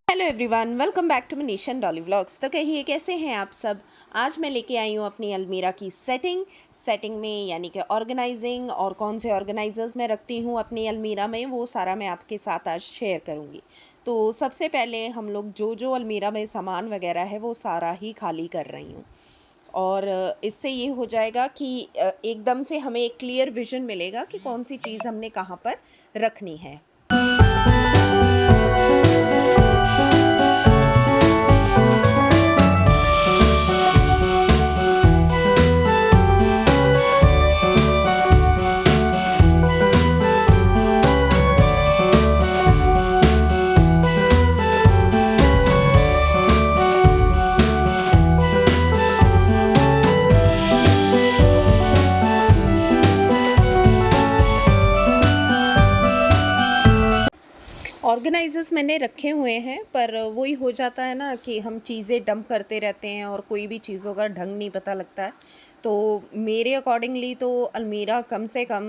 Hello everyone, welcome back to Manisha Dolly vlogs. तो कहिए कैसे हैं आप सब। आज मैं लेके आई हूँ अपनी अलमीरा की सेटिंग में, यानी कि ऑर्गेनाइजिंग, और कौन से ऑर्गेनाइजर्स मैं रखती हूँ अपनी अलमीरा में, वो सारा मैं आपके साथ आज शेयर करूँगी। तो सबसे पहले हम लोग जो अलमीरा में सामान वगैरह है वो सारा ही खाली कर रही हूँ, और इससे ये हो जाएगा कि एकदम से हमें एक क्लियर विजन मिलेगा कि कौन सी चीज़ हमने कहाँ पर रखनी है। ऑर्गेनाइजर्स मैंने रखे हुए हैं, पर वही हो जाता है ना कि हम चीज़ें डंप करते रहते हैं और कोई भी चीज़ों का ढंग नहीं पता लगता है। तो मेरे अकॉर्डिंगली तो अलमीरा कम से कम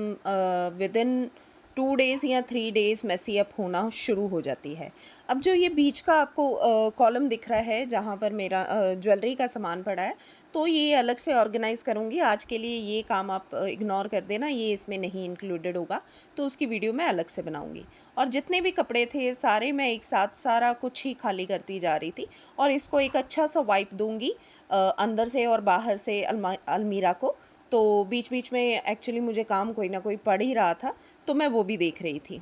विदिन 2 डेज़ या 3 डेज़ मैसी अप होना शुरू हो जाती है। अब जो ये बीच का आपको कॉलम दिख रहा है जहाँ पर मेरा ज्वेलरी का सामान पड़ा है, तो ये अलग से ऑर्गेनाइज़ करूँगी। आज के लिए ये काम आप इग्नोर कर देना, ये इसमें नहीं इंक्लूडेड होगा, तो उसकी वीडियो मैं अलग से बनाऊँगी। और जितने भी कपड़े थे सारे मैं एक साथ सारा कुछ ही खाली करती जा रही थी, और इसको एक अच्छा सा वाइप दूँगी अंदर से और बाहर से अलमीरा को। तो बीच बीच में एक्चुअली मुझे काम कोई ना कोई पड़ ही रहा था, तो मैं वो भी देख रही थी।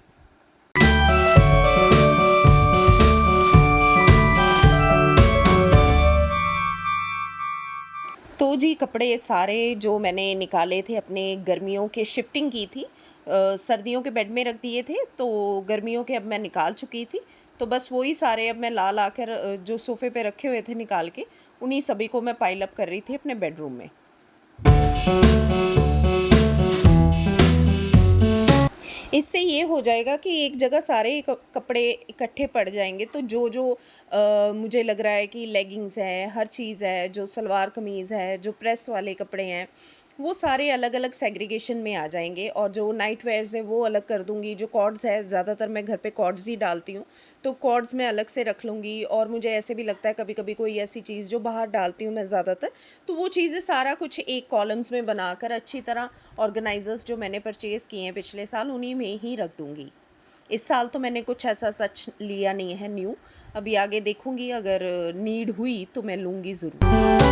तो जी कपड़े सारे जो मैंने निकाले थे अपने, गर्मियों के शिफ्टिंग की थी, सर्दियों के बेड में रख दिए थे, तो गर्मियों के अब मैं निकाल चुकी थी। तो बस वही सारे अब मैं ला कर जो सोफ़े पे रखे हुए थे निकाल के, उन्हीं सभी को मैं पाइल अप कर रही थी अपने बेडरूम में। इससे ये हो जाएगा कि एक जगह सारे कपड़े इकट्ठे पड़ जाएंगे, तो जो जो मुझे लग रहा है कि लेगिंग्स है, हर चीज़ है, जो सलवार कमीज़ है, जो प्रेस वाले कपड़े हैं, वो सारे अलग अलग सेग्रीगेशन में आ जाएंगे। और जो नाइट वेयर्स है वो अलग कर दूंगी। जो कॉर्ड्स है, ज़्यादातर मैं घर पे कॉर्ड्स ही डालती हूँ, तो कॉर्ड्स मैं अलग से रख लूँगी। और मुझे ऐसे भी लगता है कभी कभी कोई ऐसी चीज़ जो बाहर डालती हूँ मैं ज़्यादातर, तो वो चीज़ें सारा कुछ एक कॉलम्स में बनाकर अच्छी तरह ऑर्गेनाइजर्स जो मैंने परचेज़ किए हैं पिछले साल, उन्हीं में ही रख दूँगी। इस साल तो मैंने कुछ ऐसा सच लिया नहीं है न्यू, अभी आगे देखूँगी, अगर नीड हुई तो मैं लूँगी ज़रूर।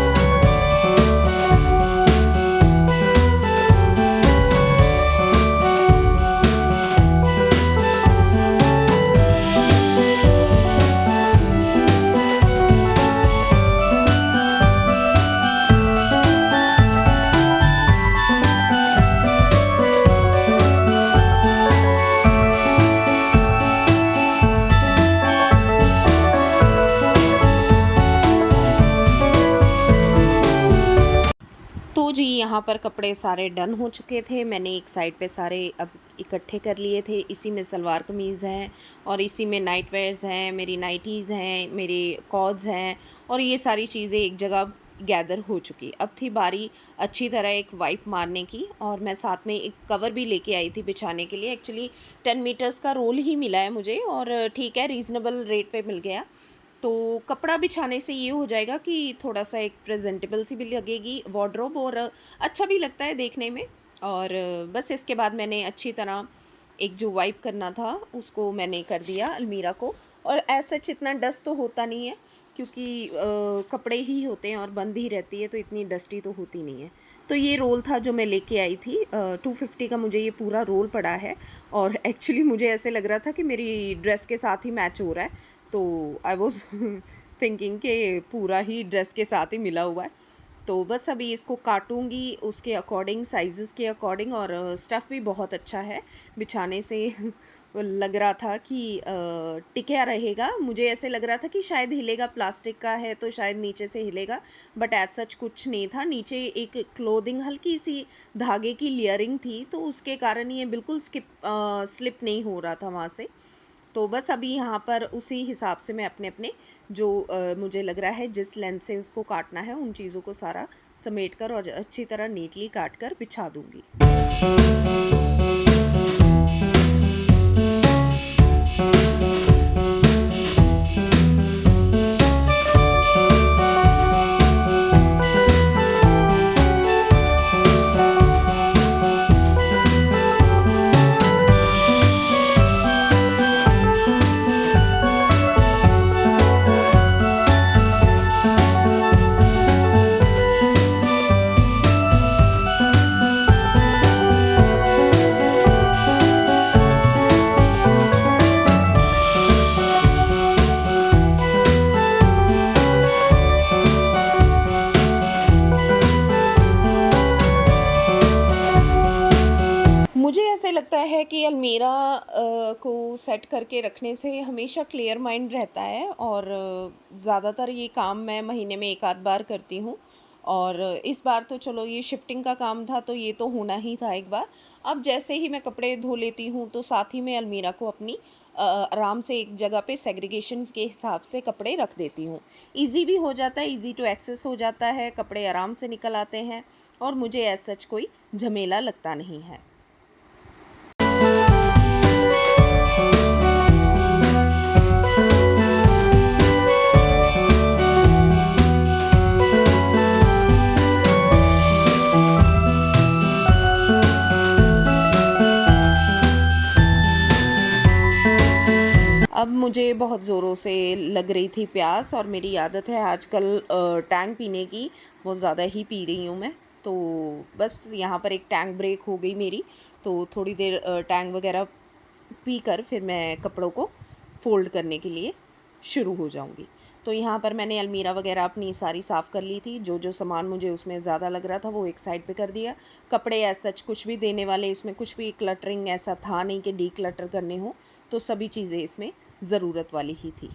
तो जी यहाँ पर कपड़े सारे डन हो चुके थे। मैंने एक साइड पे सारे अब इकट्ठे कर लिए थे। इसी में सलवार कमीज़ हैं, और इसी में नाइट वेयर्स हैं, मेरी नाइटीज़ हैं, मेरे कॉर्ड्स हैं, और ये सारी चीज़ें एक जगह गैदर हो चुकी। अब थी बारी अच्छी तरह एक वाइप मारने की, और मैं साथ में एक कवर भी लेके आई थी बिछाने के लिए। एक्चुअली 10 मीटर्स का रोल ही मिला है मुझे, और ठीक है, रीज़नेबल रेट पे मिल गया। तो कपड़ा बिछाने से ये हो जाएगा कि थोड़ा सा एक प्रेजेंटेबल सी भी लगेगी वार्डरोब, और अच्छा भी लगता है देखने में। और बस इसके बाद मैंने अच्छी तरह एक जो वाइप करना था उसको मैंने कर दिया अलमीरा को। और ऐसा सच इतना डस्ट तो होता नहीं है, क्योंकि कपड़े ही होते हैं और बंद ही रहती है, तो इतनी डस्टी तो होती नहीं है। तो ये रोल था जो मैं लेके आई थी, 250 का मुझे ये पूरा रोल पड़ा है। और एक्चुअली मुझे ऐसे लग रहा था कि मेरी ड्रेस के साथ ही मैच हो रहा है, तो आई वॉज थिंकिंग कि पूरा ही ड्रेस के साथ ही मिला हुआ है। तो बस अभी इसको काटूंगी उसके अकॉर्डिंग, साइज़ेस के अकॉर्डिंग। और स्टफ़ भी बहुत अच्छा है, बिछाने से लग रहा था कि टिका रहेगा। मुझे ऐसे लग रहा था कि शायद हिलेगा, प्लास्टिक का है तो शायद नीचे से हिलेगा, बट एज सच कुछ नहीं था। नीचे एक क्लोथिंग हल्की सी धागे की लेयरिंग थी, तो उसके कारण ये बिल्कुल स्लिप नहीं हो रहा था वहाँ से। तो बस अभी यहाँ पर उसी हिसाब से मैं अपने अपने जो मुझे लग रहा है जिस लेंथ से उसको काटना है, उन चीज़ों को सारा समेट कर और अच्छी तरह नीटली काट कर बिछा दूँगी। है कि अलमीरा को सेट करके रखने से हमेशा क्लियर माइंड रहता है, और ज़्यादातर ये काम मैं महीने में एक आध बार करती हूँ। और इस बार तो चलो ये शिफ्टिंग का काम था तो ये तो होना ही था एक बार। अब जैसे ही मैं कपड़े धो लेती हूँ तो साथ ही में अलमीरा को अपनी आराम से एक जगह पे सेग्रीगेशंस के हिसाब से कपड़े रख देती हूँ। इजी भी हो जाता है, इजी टू एक्सेस हो जाता है, कपड़े आराम से निकल आते हैं और मुझे एज सच कोई झमेला लगता नहीं है। अब मुझे बहुत ज़ोरों से लग रही थी प्यास, और मेरी आदत है आजकल टैंग पीने की, बहुत ज़्यादा ही पी रही हूँ मैं। तो बस यहाँ पर एक टैंग ब्रेक हो गई मेरी, तो थोड़ी देर टैंग वगैरह पी कर फिर मैं कपड़ों को फ़ोल्ड करने के लिए शुरू हो जाऊँगी। तो यहाँ पर मैंने अलमीरा वगैरह अपनी सारी साफ़ कर ली थी। जो जो सामान मुझे उसमें ज़्यादा लग रहा था वो एक साइड पे कर दिया। कपड़े एज सच कुछ भी देने वाले, इसमें कुछ भी क्लटरिंग ऐसा था नहीं कि डी क्लटर करने हो, तो सभी चीज़ें इसमें ज़रूरत वाली ही थी।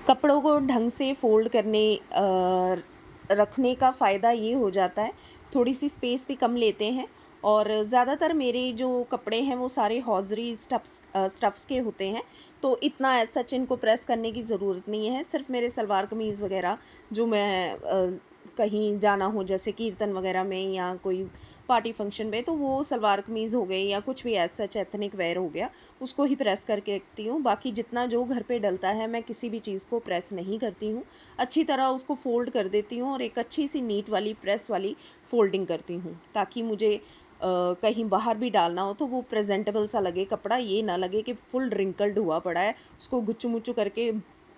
कपड़ों को ढंग से फ़ोल्ड करने रखने का फ़ायदा ये हो जाता है, थोड़ी सी स्पेस भी कम लेते हैं। और ज़्यादातर मेरे जो कपड़े हैं वो सारे हॉज़री स्टफ़्स के होते हैं, तो इतना एज सच इनको प्रेस करने की ज़रूरत नहीं है। सिर्फ मेरे सलवार कमीज़ वगैरह जो मैं कहीं जाना हो, जैसे कीर्तन वगैरह में या कोई पार्टी फंक्शन में, तो वो सलवार कमीज़ हो गई या कुछ भी एज सच एथनिक वेयर हो गया, उसको ही प्रेस करके रखती हूँ। बाकी जितना जो घर पे डलता है मैं किसी भी चीज़ को प्रेस नहीं करती हूँ, अच्छी तरह उसको फ़ोल्ड कर देती हूँ और एक अच्छी सी नीट वाली प्रेस वाली फ़ोल्डिंग करती हूँ, ताकि मुझे कहीं बाहर भी डालना हो तो वो प्रेजेंटेबल सा लगे कपड़ा, ये ना लगे कि फुल रिंकल्ड हुआ पड़ा है, उसको गुच्चू मुच्चू करके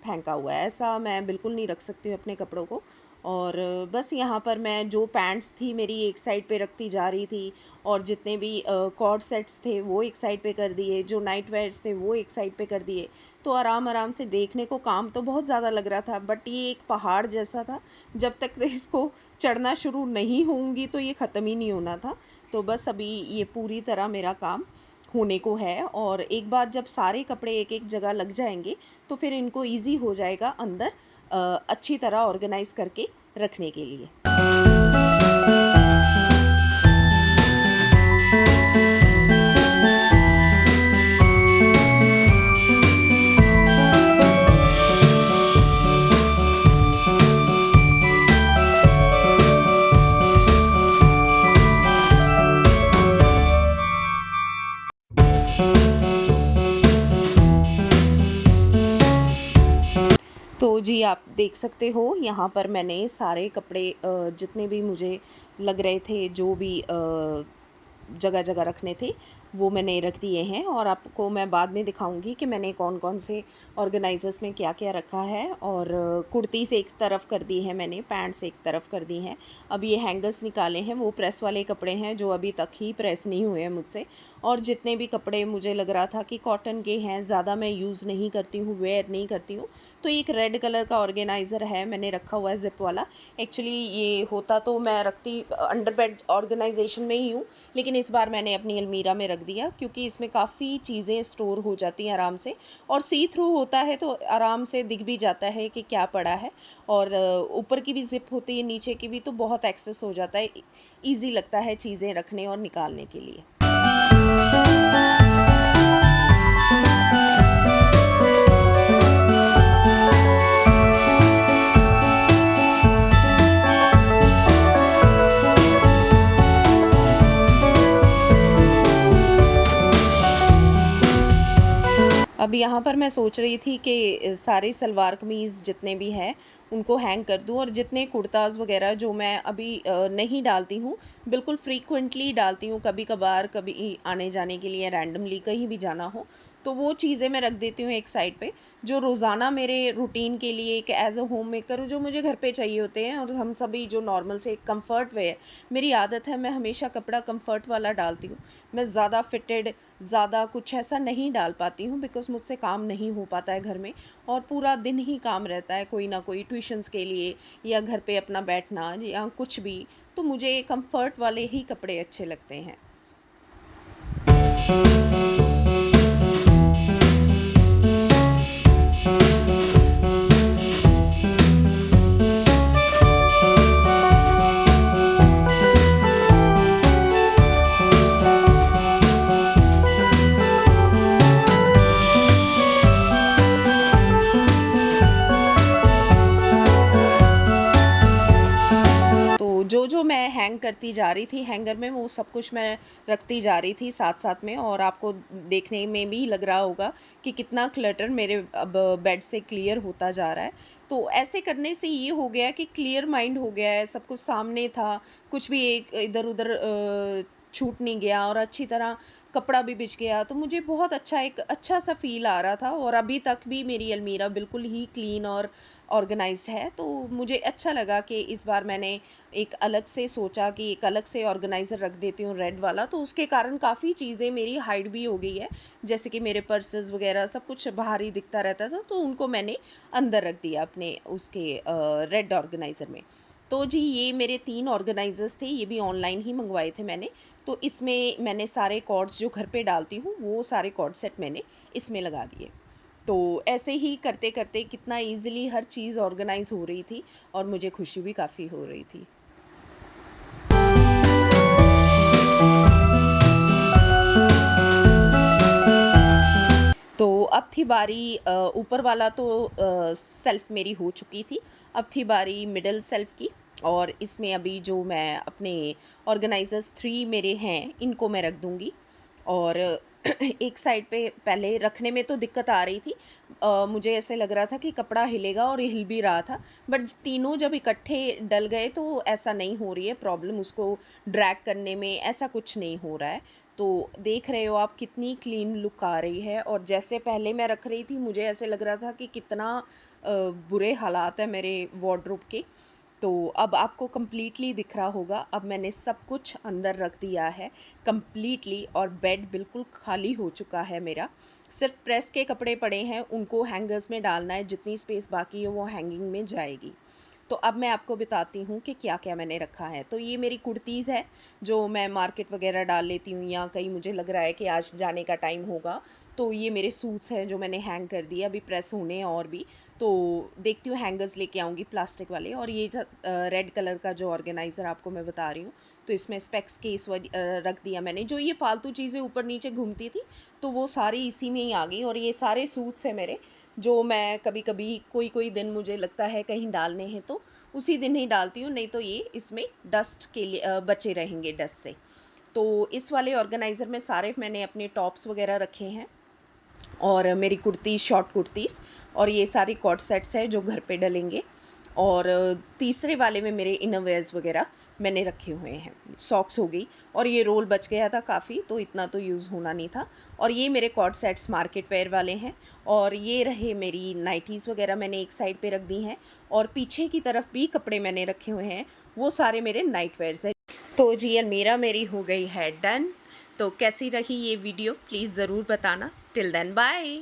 फेंका हुआ है। ऐसा मैं बिल्कुल नहीं रख सकती हूँ अपने कपड़ों को। और बस यहाँ पर मैं जो पैंट्स थी मेरी एक साइड पे रखती जा रही थी, और जितने भी कॉर्ड सेट्स थे वो एक साइड पे कर दिए, जो नाइट वेयर्स थे वो एक साइड पे कर दिए। तो आराम आराम से देखने को काम तो बहुत ज़्यादा लग रहा था, बट ये एक पहाड़ जैसा था, जब तक इसको चढ़ना शुरू नहीं होंगी तो ये ख़त्म ही नहीं होना था। तो बस अभी ये पूरी तरह मेरा काम होने को है, और एक बार जब सारे कपड़े एक एक जगह लग जाएंगे तो फिर इनको ईज़ी हो जाएगा अंदर अच्छी तरह ऑर्गेनाइज़ करके रखने के लिए। तो जी आप देख सकते हो यहाँ पर मैंने सारे कपड़े जितने भी मुझे लग रहे थे, जो भी जगह जगह रखने थे वो मैंने रख दिए हैं, और आपको मैं बाद में दिखाऊंगी कि मैंने कौन कौन से ऑर्गेनाइजर्स में क्या क्या रखा है। और कुर्ती से एक तरफ कर दी है मैंने, पैंट से एक तरफ कर दी हैं। अब ये हैंगर्स निकाले हैं, वो प्रेस वाले कपड़े हैं जो अभी तक ही प्रेस नहीं हुए हैं मुझसे। और जितने भी कपड़े मुझे लग रहा था कि कॉटन के हैं, ज़्यादा मैं यूज़ नहीं करती हूँ, वेयर नहीं करती हूँ, तो एक रेड कलर का ऑर्गेनाइज़र है मैंने रखा हुआ है, ज़िप वाला। एक्चुअली ये होता तो मैं रखती अंडर बेड ऑर्गेनाइजेशन में ही हूँ, लेकिन इस बार मैंने अपनी अलमीरा में रख दिया क्योंकि इसमें काफ़ी चीज़ें स्टोर हो जाती हैं आराम से, और सी थ्रू होता है तो आराम से दिख भी जाता है कि क्या पड़ा है। और ऊपर की भी ज़िप होती है, नीचे की भी, तो बहुत एक्सेस हो जाता है, ईजी लगता है चीज़ें रखने और निकालने के लिए। अब यहाँ पर मैं सोच रही थी कि सारे सलवार कमीज़ जितने भी हैं उनको हैंग कर दूँ, और जितने कुर्ताज़ वगैरह जो मैं अभी नहीं डालती हूँ, बिल्कुल फ्रीक्वेंटली डालती हूँ, कभी कभार, कभी आने जाने के लिए, रैंडमली कहीं भी जाना हो तो वो चीज़ें मैं रख देती हूँ एक साइड पे, जो रोज़ाना मेरे रूटीन के लिए एक एज़ अ होम मेकर जो मुझे घर पे चाहिए होते हैं। और हम सभी जो नॉर्मल से कंफर्ट वेयर, मेरी आदत है मैं हमेशा कपड़ा कंफर्ट वाला डालती हूँ। मैं ज़्यादा फिटेड, ज़्यादा कुछ ऐसा नहीं डाल पाती हूँ, बिकॉज़ मुझसे काम नहीं हो पाता है घर में, और पूरा दिन ही काम रहता है, कोई ना कोई ट्यूशन्स के लिए या घर पे अपना बैठना या कुछ भी। तो मुझे कंफर्ट वाले ही कपड़े अच्छे लगते हैं। तो जो मैं हैंग करती जा रही थी हैंगर में, वो सब कुछ मैं रखती जा रही थी साथ-साथ में, और आपको देखने में भी लग रहा होगा कि कितना क्लटर मेरे अब बेड से क्लियर होता जा रहा है। तो ऐसे करने से ये हो गया कि क्लियर माइंड हो गया है, सब कुछ सामने था, कुछ भी एक इधर-उधर छूट नहीं गया, और अच्छी तरह कपड़ा भी बिछ गया। तो मुझे बहुत अच्छा, एक अच्छा-सा फ़ील आ रहा था, और अभी तक भी मेरी अलमीरा बिल्कुल ही क्लीन और ऑर्गेनाइज़्ड है। तो मुझे अच्छा लगा कि इस बार मैंने एक अलग से सोचा कि एक अलग से ऑर्गेनाइज़र रख देती हूँ रेड वाला, तो उसके कारण काफ़ी चीज़ें मेरी हाइड भी हो गई है। जैसे कि मेरे पर्सेस वग़ैरह सब कुछ बाहर ही दिखता रहता था, तो उनको मैंने अंदर रख दिया अपने उसके रेड ऑर्गेनाइज़र में। तो जी, ये मेरे 3 ऑर्गेनाइज़र्स थे, ये भी ऑनलाइन ही मँगवाए थे मैंने। तो इसमें मैंने सारे कॉर्ड्स जो घर पे डालती हूँ, वो सारे कॉर्ड सेट मैंने इसमें लगा दिए। तो ऐसे ही करते-करते कितना ईज़िली हर चीज़ ऑर्गेनाइज़ हो रही थी, और मुझे खुशी भी काफ़ी हो रही थी। तो अब थी बारी, ऊपर वाला तो सेल्फ़ मेरी हो चुकी थी, अब थी बारी मिडल सेल्फ़ की। और इसमें अभी जो मैं अपने ऑर्गेनाइज़र्स 3 मेरे हैं, इनको मैं रख दूँगी। और एक साइड पे पहले रखने में तो दिक्कत आ रही थी, मुझे ऐसे लग रहा था कि कपड़ा हिलेगा, और हिल भी रहा था, बट तीनों जब इकट्ठे डल गए तो ऐसा नहीं हो रही है प्रॉब्लम, उसको ड्रैग करने में ऐसा कुछ नहीं हो रहा है। तो देख रहे हो आप कितनी क्लीन लुक आ रही है, और जैसे पहले मैं रख रही थी मुझे ऐसे लग रहा था कि कितना बुरे हालात है मेरे वार्डरोब के। तो अब आपको कंप्लीटली दिख रहा होगा, अब मैंने सब कुछ अंदर रख दिया है कंप्लीटली, और बेड बिल्कुल खाली हो चुका है मेरा। सिर्फ प्रेस के कपड़े पड़े हैं, उनको हैंगर्स में डालना है, जितनी स्पेस बाकी है वो हैंगिंग में जाएगी। तो अब मैं आपको बताती हूँ कि क्या-क्या मैंने रखा है। तो ये मेरी कुर्तीज़ है, जो मैं मार्केट वग़ैरह डाल लेती हूँ, या कहीं मुझे लग रहा है कि आज जाने का टाइम होगा, तो ये मेरे सूट्स हैं जो मैंने हैंग कर दिए, अभी प्रेस होने हैं और भी। तो देखती हूँ हैंगर्स लेके आऊँगी प्लास्टिक वाले। और ये रेड कलर का जो ऑर्गेनाइज़र आपको मैं बता रही हूँ, तो इसमें स्पेक्स केस रख दिया मैंने। जो ये फालतू चीज़ें ऊपर नीचे घूमती थी, तो वो सारी इसी में ही आ गई। और ये सारे सूट्स हैं मेरे, जो मैं कभी-कभी कोई-कोई दिन मुझे लगता है कहीं डालने हैं, तो उसी दिन ही डालती हूँ, नहीं तो ये इसमें डस्ट के लिए बचे रहेंगे डस्ट से। तो इस वाले ऑर्गेनाइज़र में सारे मैंने अपने टॉप्स वग़ैरह रखे हैं, और मेरी कुर्तीज़, शॉर्ट कुर्तीज़, और ये सारी कॉर्ड सेट्स हैं जो घर पे डलेंगे। और तीसरे वाले में मेरे इनरवेयर्स वग़ैरह मैंने रखे हुए हैं। सॉक्स हो गई, और ये रोल बच गया था काफ़ी, तो इतना तो यूज़ होना नहीं था। और ये मेरे कॉर्ड सेट्स मार्केट वेयर वाले हैं। और ये रहे मेरी नाइटीज़ वग़ैरह, मैंने एक साइड पे रख दी हैं। और पीछे की तरफ भी कपड़े मैंने रखे हुए हैं, वो सारे मेरे नाइट वेयर्स हैं। तो जी, अलमीरा मेरी हो गई है डन। तो कैसी रही ये वीडियो प्लीज़ ज़रूर बताना। Till then bye.